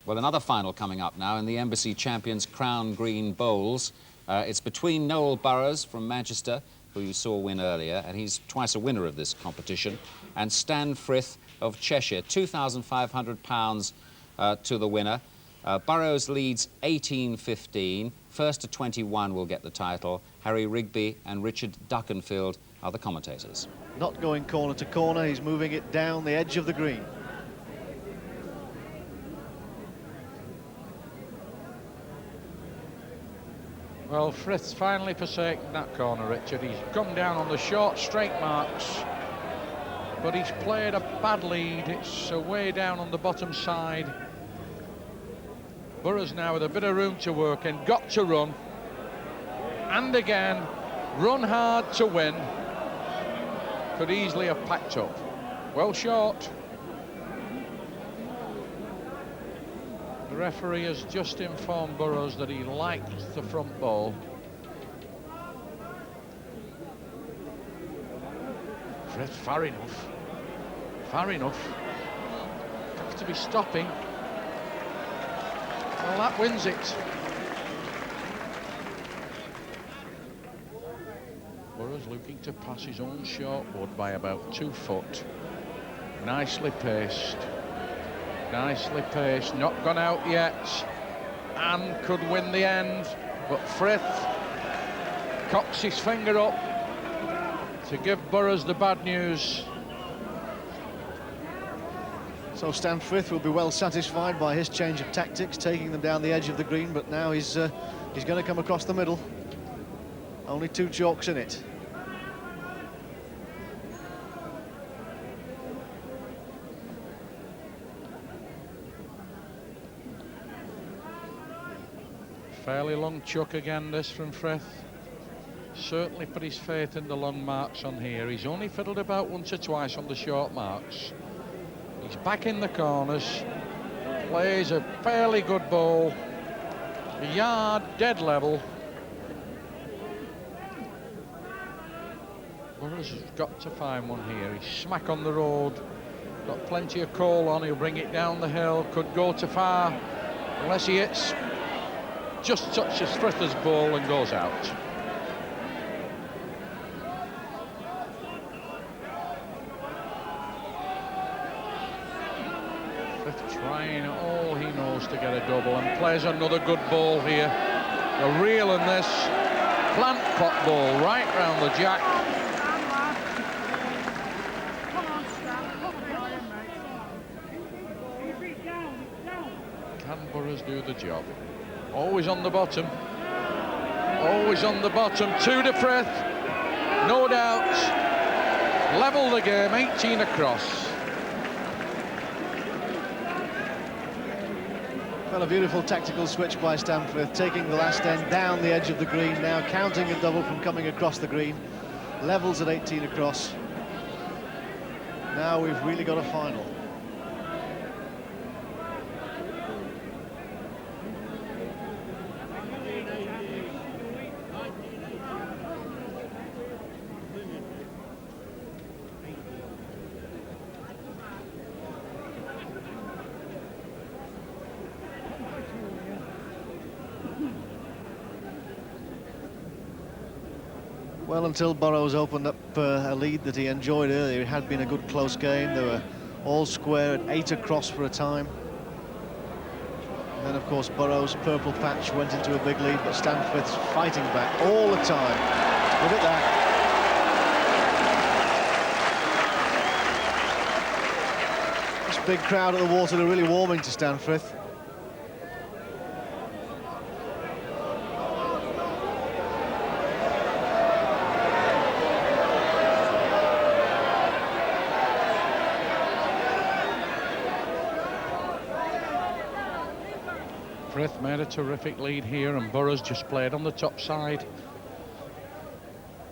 Well, another final coming up now in the Embassy Champions Crown Green Bowls. It's between Noel Burrows from Manchester, who you saw win earlier, and he's twice a winner of this competition, and Stan Frith of Cheshire, £2,500 to the winner. Burrows leads 18-15. First to 21 will get the title. Harry Rigby and Richard Duckenfield are the commentators. Not going corner to corner, he's moving it down the edge of the green. Well, Frith's finally forsaken that corner, Richard. He's come down on the short, straight marks, but he's played a bad lead. It's way down on the bottom side. Burrows now with a bit of room to work in, got to run, and again, run hard to win. Could easily have packed up. Well short. The referee has just informed Burrows that he likes the front ball. Frith, far enough. Far enough. Have to be stopping. Well, that wins it. Burrows looking to pass his own short wood by about 2 foot. Nicely paced. Nicely paced, not gone out yet, and could win the end, but Frith cocks his finger up to give Burrows the bad news. So Stan Frith will be well satisfied by his change of tactics, taking them down the edge of the green, but now he's going to come across the middle. Only 2 chalks in it. Fairly long chuck again, this from Frith. Certainly put his faith in the long marks on here. He's only fiddled about once or twice on the short marks. He's back in the corners. Plays a fairly good ball. A yard, dead level. Burrows has got to find one here. He's smack on the road. Got plenty of coal on. He'll bring it down the hill. Could go too far. Unless he hits. Just touches Frith's ball and goes out. Frith trying all he knows to get a double and plays another good ball here. A reel in this plant pot ball right round the jack. Can Burrows do the job? Always on the bottom. Always on the bottom. 2 to Frith. No doubt. Level the game. 18 across. Well, a beautiful tactical switch by Stan Frith, taking the last end down the edge of the green, now counting a double from coming across the green. Levels at 18 across. Now we've really got a final. Well, until Burrows opened up a lead that he enjoyed earlier, it had been a good close game. They were all square at 8 across for a time. And then, of course, Burrows' purple patch went into a big lead, but Stan Frith's fighting back all the time. Look at that. This big crowd at the Waterloo really warming to Stan Frith. Frith made a terrific lead here, and Burrows just played on the top side.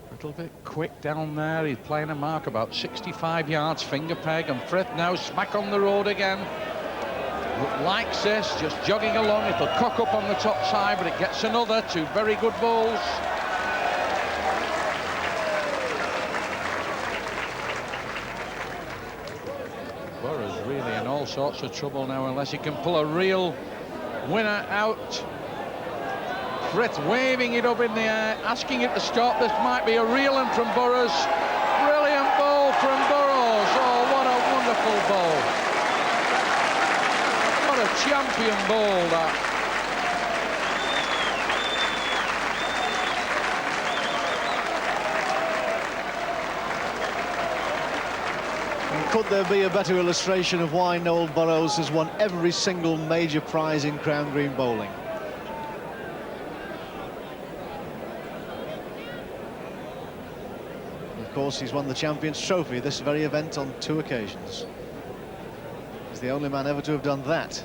A little bit quick down there. He's playing a mark about 65 yards, finger peg, and Frith now smack on the road again. Likes this, just jogging along. It'll cock up on the top side, but it gets another. 2 very good balls. Burrows really in all sorts of trouble now unless he can pull a real winner out. Frith waving it up in the air, asking it to stop. This might be a real one from Burrows. Brilliant ball from Burrows. Oh, what a wonderful ball. What a champion ball that. Could there be a better illustration of why Noel Burrows has won every single major prize in Crown Green bowling? Of course, he's won the Champions Trophy, this very event, on 2 occasions. He's the only man ever to have done that.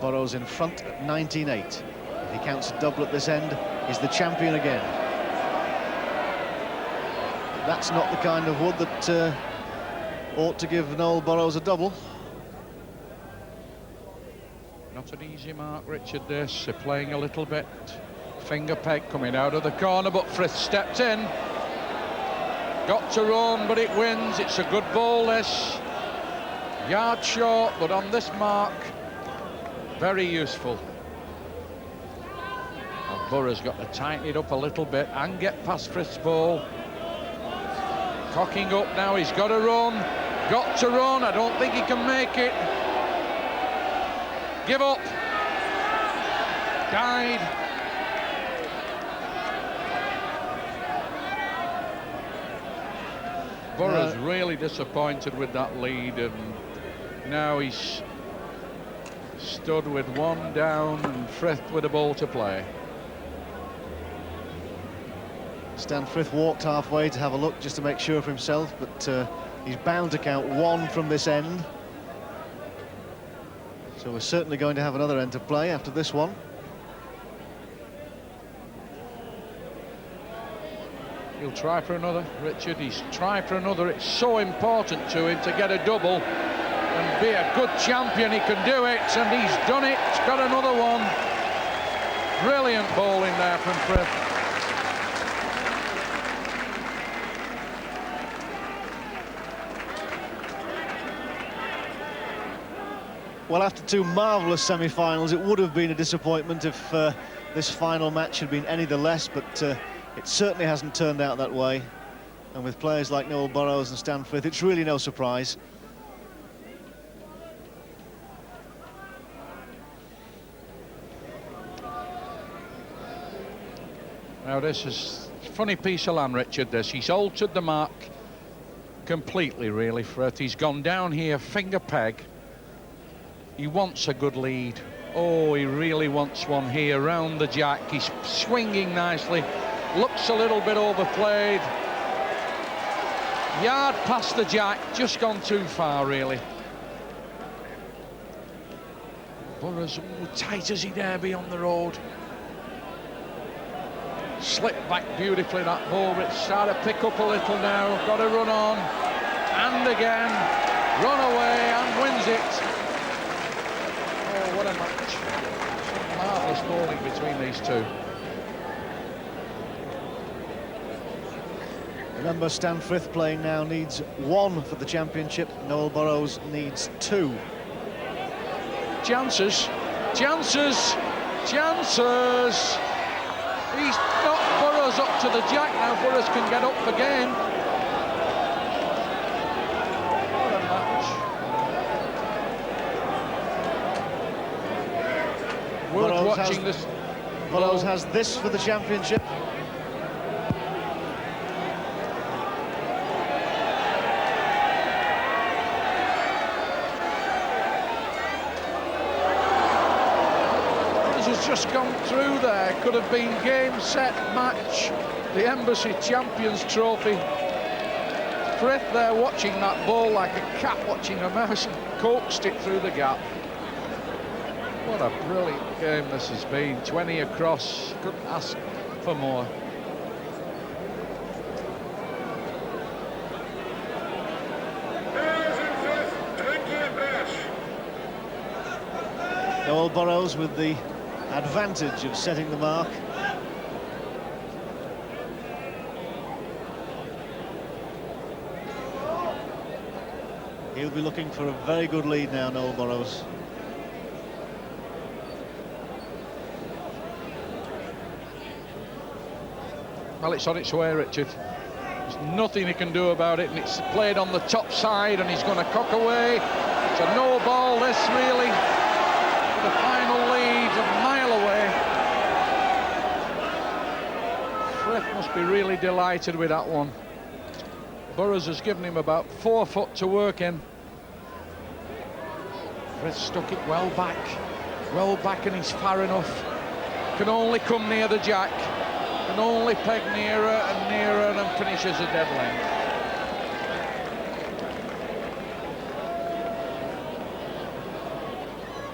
Burrows in front at 19-8. If he counts a double at this end, he's the champion again. That's not the kind of wood that ought to give Noel Burrows a double. Not an easy mark, Richard, this. They're playing a little bit. Finger peg coming out of the corner, but Frith stepped in. Got to run, but it wins. It's a good ball, this. Yard short, but on this mark, very useful. Now Burrows got to tighten it up a little bit and get past Frith's ball. Cocking up now, he's got to run. Got to run, I don't think he can make it. Give up. Died. Burrows really disappointed with that lead, and now he's stood with 1 down and Frith with a ball to play. Stan Frith walked halfway to have a look just to make sure of himself, but he's bound to count 1 from this end. So we're certainly going to have another end to play after this one. He'll try for another, Richard. He's tried for another. It's so important to him to get a double and be a good champion. He can do it, and he's done it. He's got another one. Brilliant ball in there from Frith. Well, after 2 marvellous semi-finals, it would have been a disappointment if this final match had been any the less, but it certainly hasn't turned out that way. And with players like Noel Burrows and Stan Frith, it's really no surprise. Now this is a funny piece of land, Richard, this. He's altered the mark completely, really, Frith. He's gone down here, finger peg. He wants a good lead. Oh, he really wants one here, round the jack. He's swinging nicely. Looks a little bit overplayed. Yard past the jack, just gone too far, really. Burrows, tight as he dare be on the road. Slipped back beautifully, that ball, but it's started to pick up a little now. Got to run on, and again, run away and wins it. Oh, what a match. Some marvellous bowling between these two. Remember, Stan Frith playing now needs 1 for the championship. Noel Burrows needs 2. Chances, chances, chances. He's got Burrows up to the jack now. Burrows can get up again. What a match. Worth watching this. Burrows has this for the championship. Just gone through there. Could have been game, set, match. The Embassy Champions Trophy. Frith there watching that ball like a cat watching a mouse and coaxed it through the gap. What a brilliant game this has been. 20 across. Couldn't ask for more. Noel Burrows with the advantage of setting the mark. He'll be looking for a very good lead now, Noel Burrows. Well, it's on its way, Richard. There's nothing he can do about it, and it's played on the top side, and he's going to cock away. It's a no ball, this, really. The final lead a mile away. Frith must be really delighted with that one. Burrows has given him about 4 foot to work in. Frith stuck it well back, and he's far enough. Can only come near the jack. Can only peg nearer and nearer, and finishes a dead length.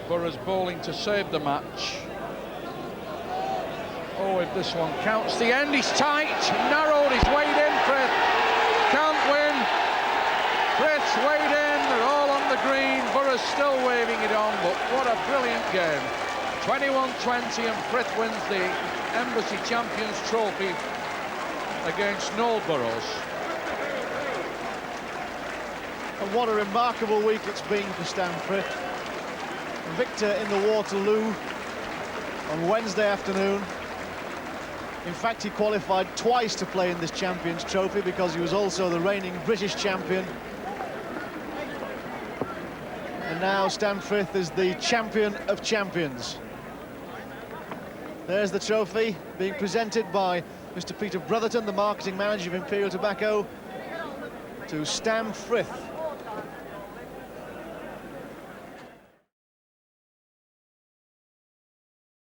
Burrows bowling to save the match. Oh, if this one counts the end, he's tight, narrowed, he's weighed in. Frith can't win. Frith's weighed in, they're all on the green. Burrows still waving it on, but what a brilliant game. 21-20, and Frith wins the Embassy Champions Trophy against Noel Burrows. And what a remarkable week it's been for Stan Frith. Victor in the Waterloo on Wednesday afternoon. In fact, he qualified twice to play in this Champions Trophy because he was also the reigning British champion. And now Stan Frith is the champion of champions. There's the trophy being presented by Mr. Peter Brotherton, the marketing manager of Imperial Tobacco, to Stan Frith.